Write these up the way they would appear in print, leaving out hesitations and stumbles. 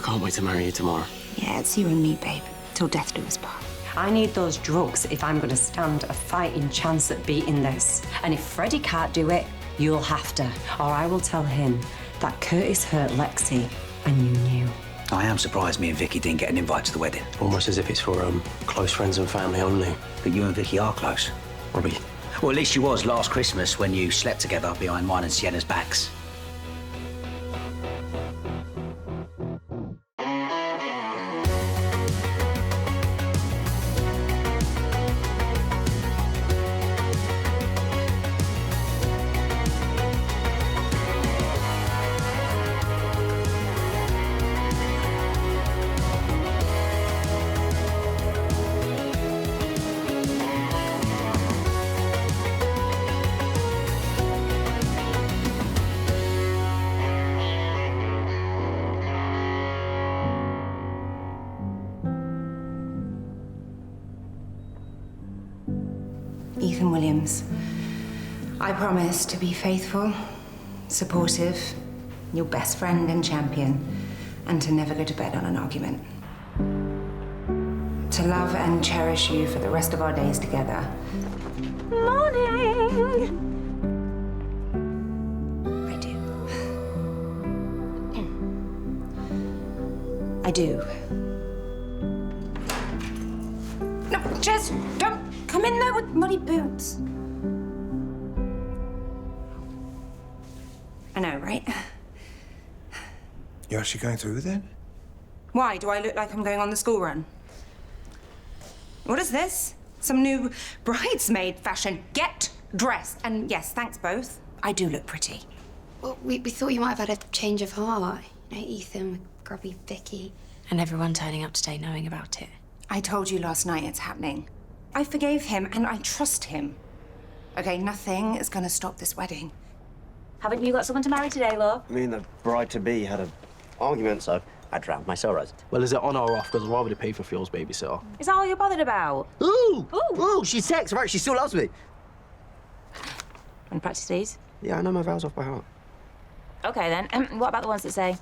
can't wait to marry you tomorrow. Yeah, it's you and me, babe. Till death do us part. I need those drugs if I'm going to stand a fighting chance at beating this. And if Freddie can't do it, you'll have to. Or I will tell him that Curtis hurt Lexi and you knew. I am surprised me and Vicky didn't get an invite to the wedding. Almost as if it's for close friends and family only. But you and Vicky are close. Robbie. Well, at least you was last Christmas when you slept together behind mine and Sienna's backs. Ethan Williams, I promise to be faithful, supportive, your best friend and champion, and to never go to bed on an argument. To love and cherish you for the rest of our days together. Morning! I do. I do. No, Jess, don't come in there with muddy boots. I know, right? You're actually going through then? Why? Do I look like I'm going on the school run? What is this? Some new bridesmaid fashion. Get dressed. And yes, thanks both. I do look pretty. Well, we thought you might have had a change of heart. You know, Ethan with grubby Vicky. And everyone turning up today knowing about it. I told you last night it's happening. I forgave him and I trust him. Okay, nothing is gonna stop this wedding. Haven't you got someone to marry today, Law? Me and the bride-to-be had an argument, so I drowned my sorrows. Well, is it on or off? Because I'd rather pay for Phil's babysitter. Is that all you're bothered about? Ooh! Ooh, she's sex, right? She still loves me. Want to practice these? Yeah, I know my vows off by heart. Okay, then. What about the ones that say,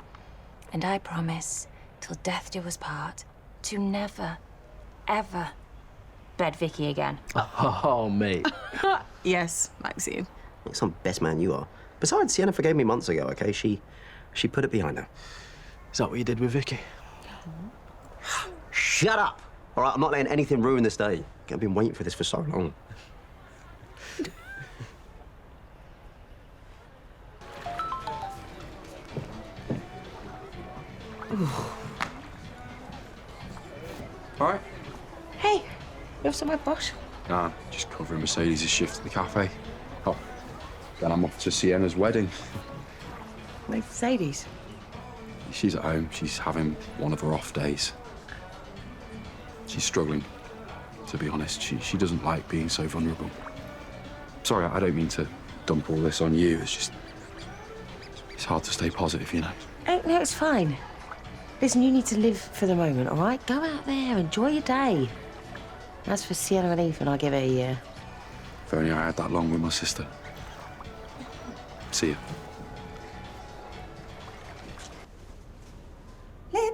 and I promise, till death do us part, to never, ever bed Vicky again? Oh, mate. Yes, Maxine. Like some best man you are. Besides, Sienna forgave me months ago, okay? She put it behind her. Is that what you did with Vicky? Shut up! All right, I'm not letting anything ruin this day. I've been waiting for this for so long. All right? Hey, you have some of my bosh? Nah, just covering Mercedes' shift at the cafe. Oh, then I'm off to Sienna's wedding. Mercedes? She's at home. She's having one of her off days. She's struggling, to be honest. She doesn't like being so vulnerable. Sorry, I don't mean to dump all this on you. It's just... it's hard to stay positive, you know? No, it's fine. Listen, you need to live for the moment, all right? Go out there, enjoy your day. As for Sienna and Ethan, I'll give it a year. If only I had that long with my sister. See you. Lib,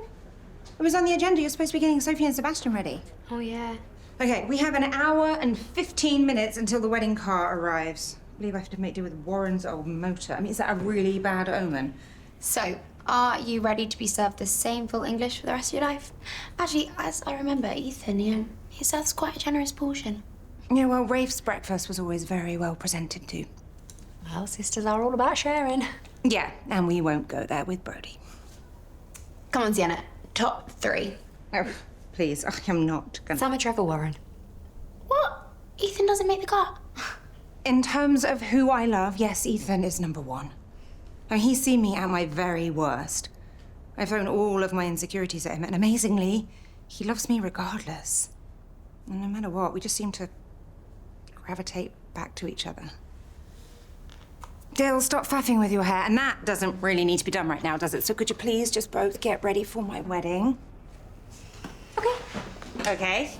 it was on the agenda. You're supposed to be getting Sophie and Sebastian ready. Oh, yeah. Okay, we have an hour and 15 minutes until the wedding car arrives. I believe I have to make do with Warren's old motor. I mean, is that a really bad omen? So, are you ready to be served the same full English for the rest of your life? Actually, as I remember, Ethan, he serves quite a generous portion. Yeah, well, Rafe's breakfast was always very well presented too. Well, sisters are all about sharing. Yeah, and we won't go there with Brody. Come on, Sienna. Top 3. Oh, please, I am not gonna... Sam and Trevor Warren. What? Ethan doesn't make the cut? In terms of who I love, yes, Ethan is number 1. And he's seen me at my very worst. I've thrown all of my insecurities at him, and amazingly, he loves me regardless. And no matter what, we just seem to gravitate back to each other. Dale, stop faffing with your hair, and that doesn't really need to be done right now, does it? So could you please just both get ready for my wedding? Okay.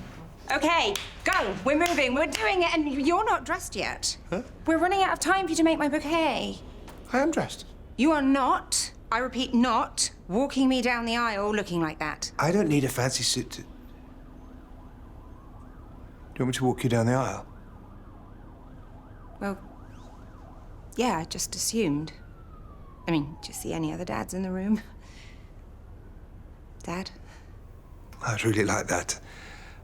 Okay, go. We're moving. We're doing it, and you're not dressed yet. Huh? We're running out of time for you to make my bouquet. I am dressed. You are not, I repeat, not walking me down the aisle looking like that. I don't need a fancy suit to... Do you want me to walk you down the aisle? Well, yeah, I just assumed. I mean, do you see any other dads in the room? Dad? I'd really like that.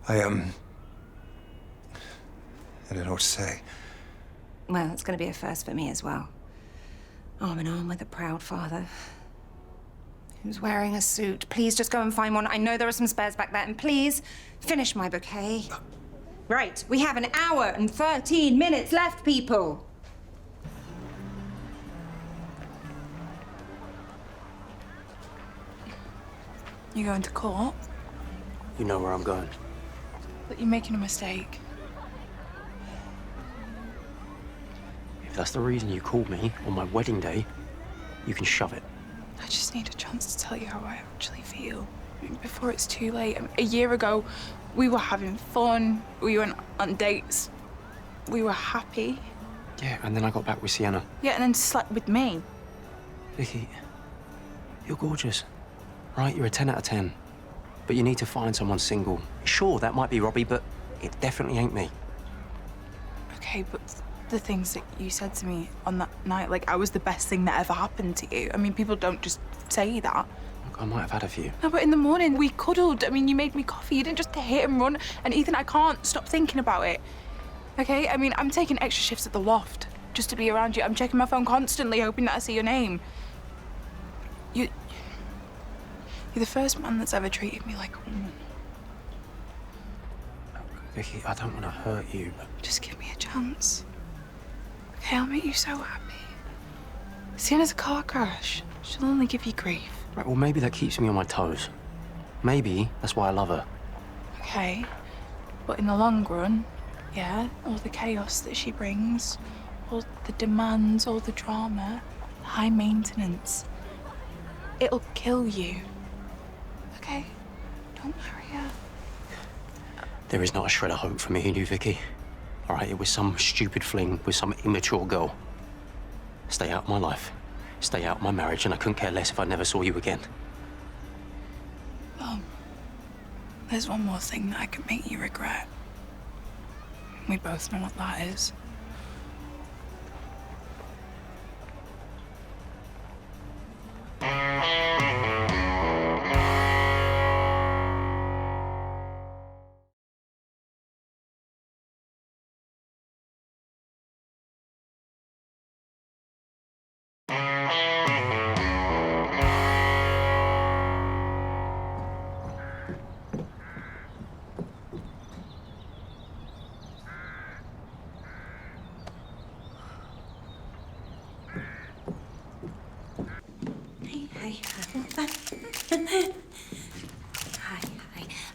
I don't know what to say. Well, it's going to be a first for me as well. Arm in arm with a proud father. Who's wearing a suit. Please just go and find one. I know there are some spares back there. And please, finish my bouquet. Right, we have 1 hour and 13 minutes left, people. You going to court? You know where I'm going. But you're making a mistake. If that's the reason you called me on my wedding day, you can shove it. I just need a chance to tell you how I actually feel before it's too late. A year ago, we were having fun. We went on dates. We were happy. Yeah, and then I got back with Sienna. Yeah, and then slept with me. Vicky, you're gorgeous, right? You're a 10 out of 10. But you need to find someone single. Sure, that might be Robbie, but it definitely ain't me. Okay, but the things that you said to me on that night, like I was the best thing that ever happened to you. I mean, people don't just say that. Look, I might have had a few. No, but in the morning, we cuddled. I mean, you made me coffee. You didn't just hit and run. And Ethan, I can't stop thinking about it. Okay? I mean, I'm taking extra shifts at the loft just to be around you. I'm checking my phone constantly, hoping that I see your name. You're the first man that's ever treated me like a woman. Vicky, I don't want to hurt you, but... Just give me a chance. Okay, I'll make you so happy. Sienna's a car crash. She'll only give you grief. Right, well, maybe that keeps me on my toes. Maybe that's why I love her. Okay, but in the long run, yeah, all the chaos that she brings, all the demands, all the drama, the high maintenance, it'll kill you. Okay? Don't marry her. There is not a shred of hope for me and you, Vicky. All right, it was some stupid fling with some immature girl. Stay out of my life. Stay out of my marriage, and I couldn't care less if I never saw you again. There's one more thing that I could make you regret. We both know what that is.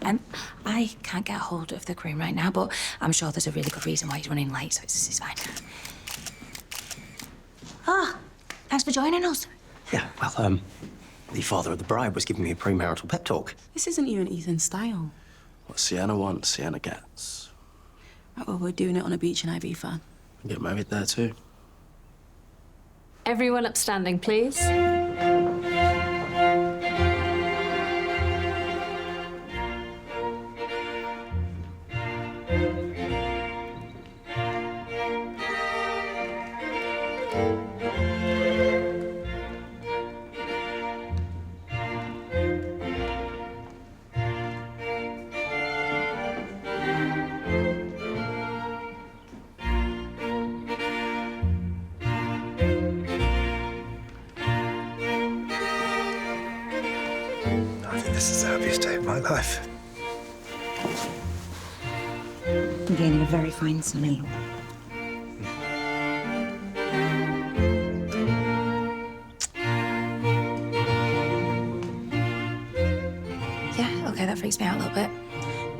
Hi. I can't get hold of the groom right now, but I'm sure there's a really good reason why he's running late, so it's fine. Thanks for joining us. Yeah, well, the father of the bride was giving me a premarital pep talk. This isn't you and Ethan's style. What Sienna wants, Sienna gets. Right, well, we're doing it on a beach in Ibiza. Get married there, too. Everyone upstanding, please. I think this is the happiest day of my life. I'm gaining a very fine son-in-law. Yeah, okay, that freaks me out a little bit.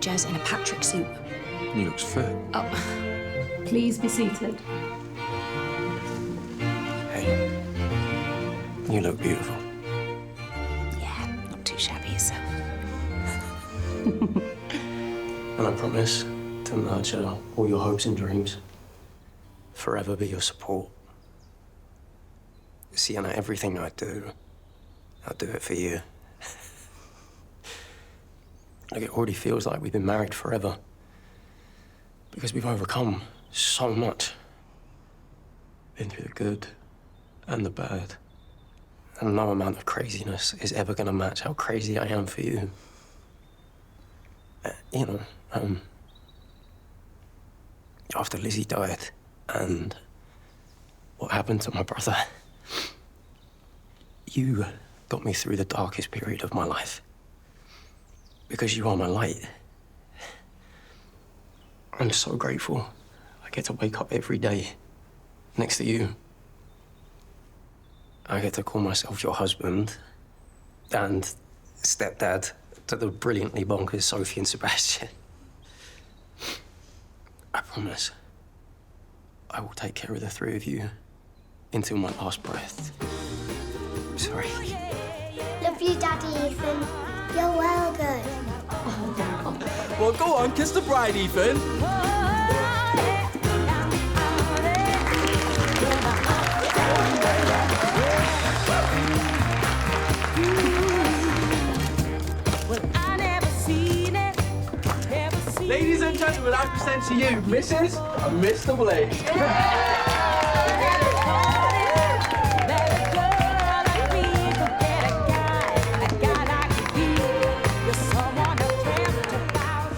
Jez in a Patrick suit. He looks fit. Oh. Please be seated. Hey, you look beautiful. Yeah, not too shabby yourself. And I promise to nurture all your hopes and dreams. Forever be your support. Sienna, everything I do, I'll do it for you. Like, it already feels like we've been married forever. Because we've overcome so much. Been through the good and the bad. And no amount of craziness is ever gonna match how crazy I am for you. After Lizzie died and what happened to my brother, you got me through the darkest period of my life. Because you are my light. I'm so grateful I get to wake up every day next to you. I get to call myself your husband and stepdad to the brilliantly bonkers Sophie and Sebastian. I promise I will take care of the three of you until my last breath. Sorry. Love you, Daddy Ethan. You're well good. Well, go on, kiss the bride, Ethan. Ladies and gentlemen, I present to you Mrs. and Mr. Blake.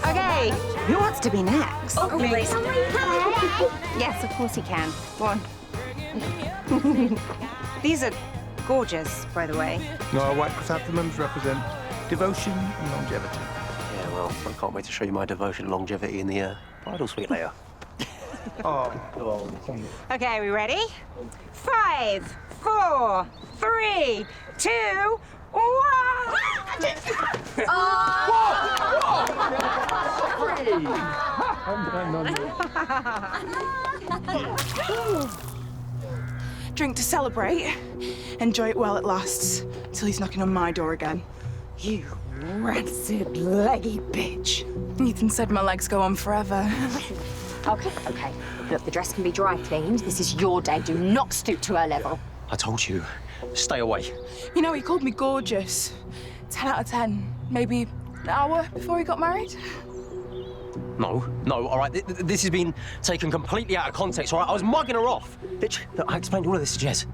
Okay, who wants to be next? Oh, me. Yes, of course he can. Go on. These are gorgeous, by the way. No, our white chrysanthemums represent devotion and longevity. Yeah, well, I can't wait to show you my devotion and longevity in the bridal suite later. Okay, are we ready? 5, 4, 3, 2, 1. Drink to celebrate. Enjoy it while it lasts, till he's knocking on my door again. You rancid, leggy bitch. Ethan said my legs go on forever. Okay. Look, the dress can be dry cleaned. This is your day. Do not stoop to her level. I told you, stay away. You know, he called me gorgeous. 10 out of 10. Maybe an hour before he got married. No, all right, this has been taken completely out of context, all right? I was mugging her off. Bitch, look, I explained all of this to Jez.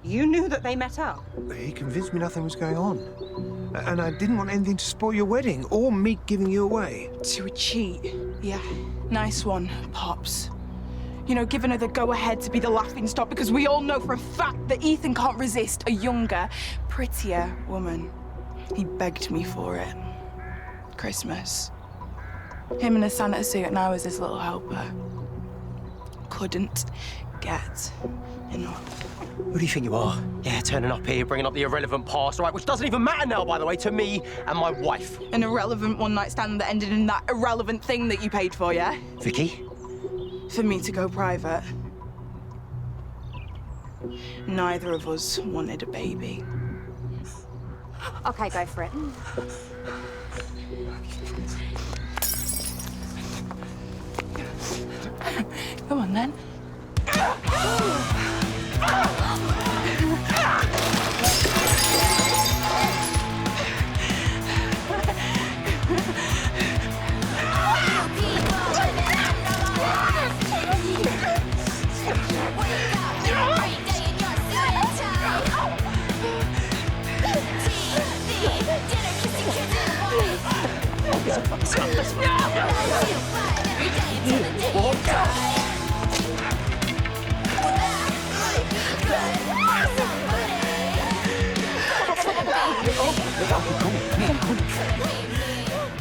You knew that they met up? He convinced me nothing was going on. And I didn't want anything to spoil your wedding or me giving you away. To a cheat. Yeah, nice one, Pops. You know, giving her the go-ahead to be the laughing stock because we all know for a fact that Ethan can't resist a younger, prettier woman. He begged me for it. Christmas. Him in a Santa suit and I was his little helper. Couldn't get enough. Who do you think you are? Yeah, turning up here, bringing up the irrelevant past, all right, which doesn't even matter now, by the way, to me and my wife. An irrelevant one-night stand that ended in that irrelevant thing that you paid for, yeah? Vicky? For me to go private. Neither of us wanted a baby. Okay, go for it. Come on, then.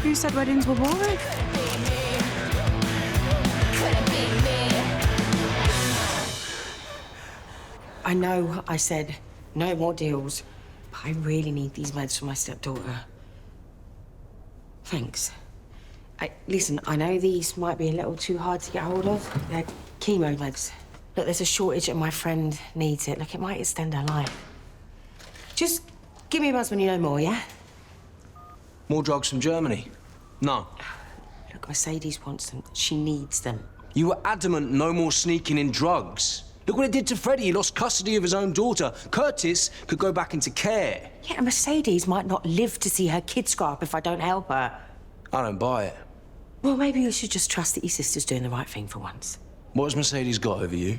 Who said weddings were boring? I know I said no more deals, but I really need these meds for my stepdaughter. Thanks. Listen, I know these might be a little too hard to get hold of. They're chemo meds. Look, there's a shortage and my friend needs it. Look, it might extend her life. Just give me a buzz when you know more, yeah? More drugs from Germany? No. Look, Mercedes wants them. She needs them. You were adamant no more sneaking in drugs. Look what it did to Freddie. He lost custody of his own daughter. Curtis could go back into care. Yeah, Mercedes might not live to see her kids grow up if I don't help her. I don't buy it. Well, maybe you should just trust that your sister's doing the right thing for once. What has Mercedes got over you?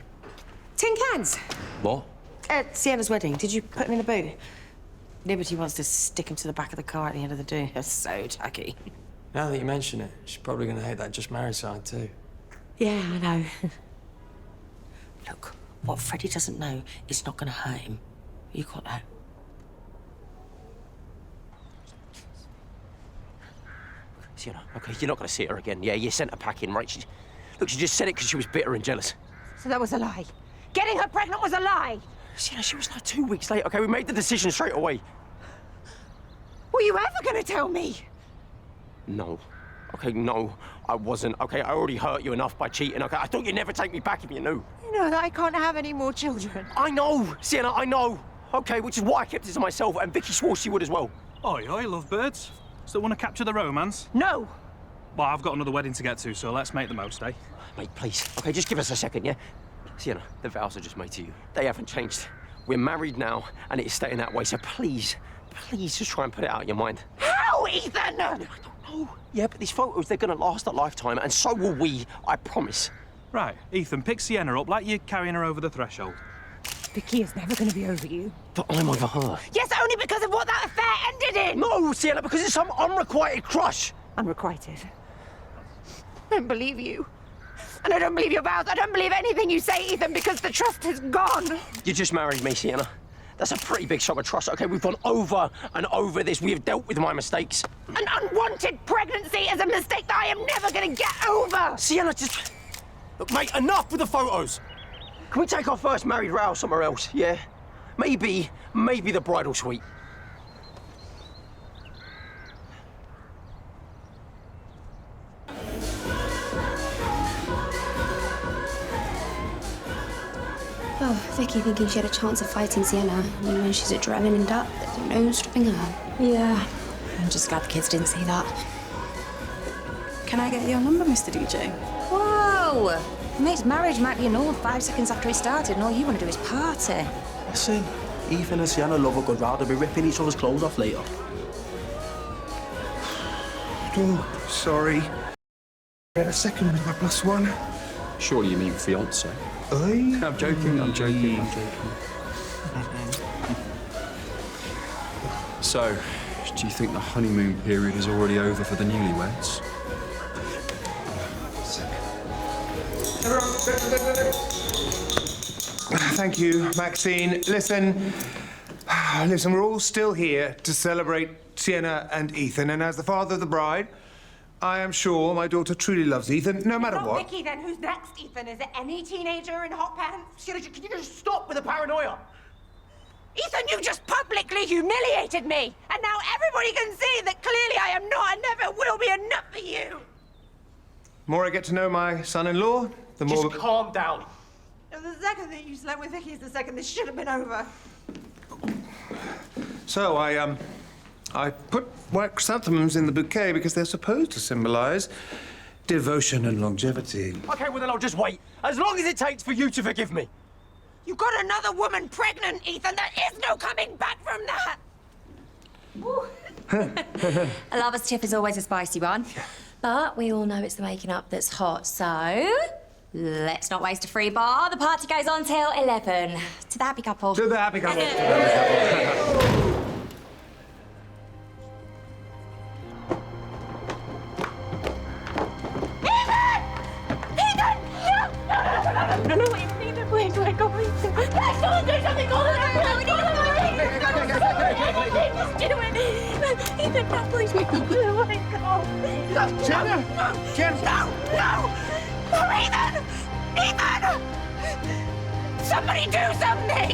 Tin cans. What? At Sienna's wedding. Did you put them in the boot? Liberty wants to stick him to the back of the car at the end of the do. That's so tacky. Now that you mention it, she's probably going to hate that just married side too. Yeah, I know. Look, what Freddie doesn't know is not going to hurt him. You got that? Sienna, okay, you're not going to see her again. Yeah, you sent her packing, right? Look, she just said it because she was bitter and jealous. So that was a lie. Getting her pregnant was a lie. Sienna, she was like 2 weeks late, okay? We made the decision straight away. Were you ever going to tell me? No. Okay, no, I wasn't. Okay, I already hurt you enough by cheating, okay? I thought you'd never take me back if you knew. You know that I can't have any more children. I know, Sienna, I know. Okay, which is why I kept it to myself, and Vicky swore she would as well. Oi, lovebirds. Still want to capture the romance? No. Well, I've got another wedding to get to, so let's make the most, eh? Mate, please. Okay, just give us a second, yeah? Sienna, the vows I just made to you, they haven't changed. We're married now, and it is staying that way, so please, please just try and put it out of your mind. How, Ethan? I don't know. Yeah, but these photos, they're gonna last a lifetime, and so will we, I promise. Right, Ethan, pick Sienna up like you're carrying her over the threshold. Vicky is never going to be over you. But I'm over her. Yes, only because of what that affair ended in. No, Sienna, because it's some unrequited crush. Unrequited. I don't believe you. And I don't believe your vows. I don't believe anything you say, Ethan, because the trust has gone. You just married me, Sienna. That's a pretty big shock of trust, okay? We've gone over and over this. We have dealt with my mistakes. An unwanted pregnancy is a mistake that I am never going to get over. Sienna, just... Look, mate, enough with the photos. Can we take our first married row somewhere else, yeah? Maybe the bridal suite. Oh, Vicky thinking she had a chance of fighting Sienna. And when she's adrenaline up, there's no stopping her. Yeah. I'm just glad the kids didn't see that. Can I get your number, Mr. DJ? Whoa! Mate's marriage might be annulled 5 seconds after it started, and all you want to do is party. Listen, Ethan and Sienna love a good row. They'll be ripping each other's clothes off later. Oh, sorry. I had a second with my +1. Surely you mean fiancé? I'm joking. So, do you think the honeymoon period is already over for the newlyweds? Thank you, Maxine. Listen, we're all still here to celebrate Sienna and Ethan, and as the father of the bride, I am sure my daughter truly loves Ethan, no matter Not what. Vicky, then. Who's next, Ethan? Is it any teenager in hot pants? Sienna, can you just stop with the paranoia? Ethan, you just publicly humiliated me, and now everybody can see that clearly I am not and never will be enough for you. The more I get to know my son-in-law, the more... Just calm down. The second that you slept with Vicky is the second this should have been over. So I put white chrysanthemums in the bouquet because they're supposed to symbolize devotion and longevity. Okay, well then I'll just wait. As long as it takes for you to forgive me. You got another woman pregnant, Ethan. There is no coming back from that. A lover's tip is always a spicy one. But we all know it's the making up that's hot, so let's not waste a free bar. The party goes on till 11. To the happy couple. To the happy couple. Wait, go, please. Let's go and do something. Go Just do it. Ethan, no, please. Oh, my God. Sienna! No! No, Ethan! Ethan! Somebody do something!